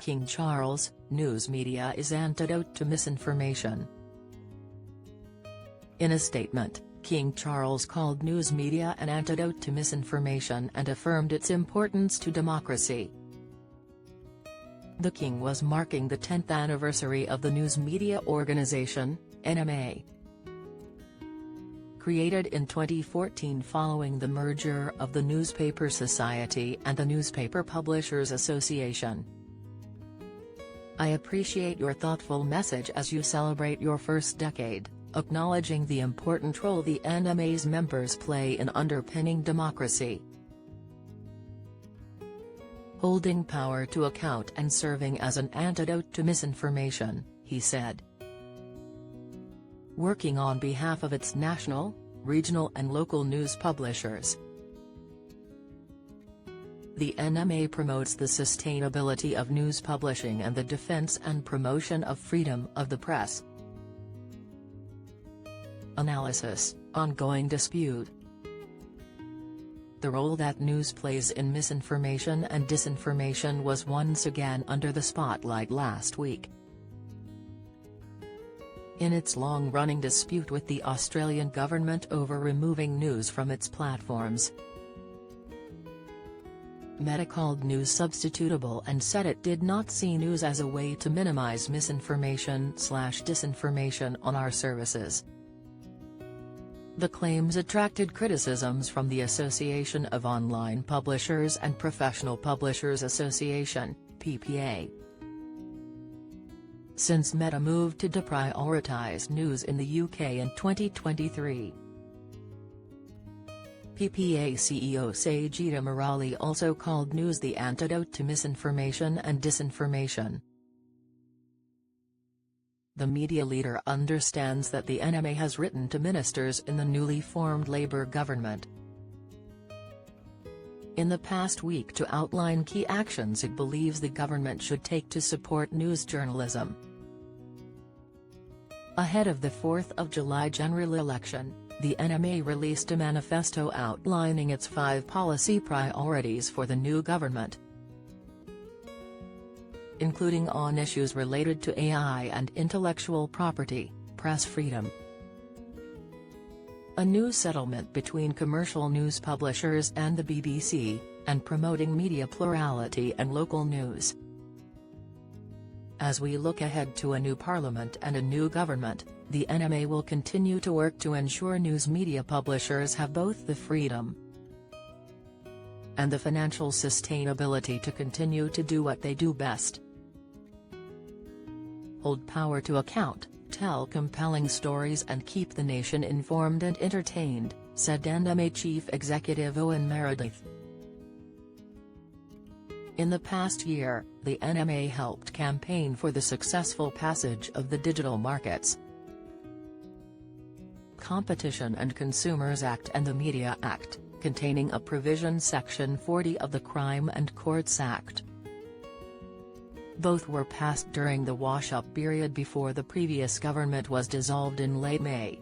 King Charles, news media is antidote to misinformation. In a statement, King Charles called news media an antidote to misinformation and affirmed its importance to democracy. The King was marking the 10th anniversary of the news media organization, NMA. Created in 2014 following the merger of the Newspaper Society and the Newspaper Publishers Association. I appreciate your thoughtful message as you celebrate your first decade, acknowledging the important role the NMA's members play in underpinning democracy, holding power to account and serving as an antidote to misinformation, he said. Working on behalf of its national, regional and local news publishers, the NMA promotes the sustainability of news publishing and the defense and promotion of freedom of the press. Analysis, ongoing dispute. The role that news plays in misinformation and disinformation was once again under the spotlight last week. In its long-running dispute with the Australian government over removing news from its platforms, Meta called news substitutable and said it did not see news as a way to minimize misinformation/disinformation on our services. The claims attracted criticisms from the Association of Online Publishers and Professional Publishers Association, PPA. Since Meta moved to deprioritize news in the UK in 2023. PPA CEO Sajida Murali also called news the antidote to misinformation and disinformation. The media leader understands that the NMA has written to ministers in the newly formed Labour government in the past week to outline key actions it believes the government should take to support news journalism. Ahead of the 4th of July general election, the NMA released a manifesto outlining its 5 policy priorities for the new government, including on issues related to AI and intellectual property, press freedom, a new settlement between commercial news publishers and the BBC, and promoting media plurality and local news. As we look ahead to a new parliament and a new government, the NMA will continue to work to ensure news media publishers have both the freedom and the financial sustainability to continue to do what they do best: hold power to account, tell compelling stories and keep the nation informed and entertained, said NMA Chief Executive Owen Meredith. In the past year, the NMA helped campaign for the successful passage of the Digital Markets, Competition and Consumers Act and the Media Act, containing a provision Section 40 of the Crime and Courts Act. Both were passed during the wash-up period before the previous government was dissolved in late May.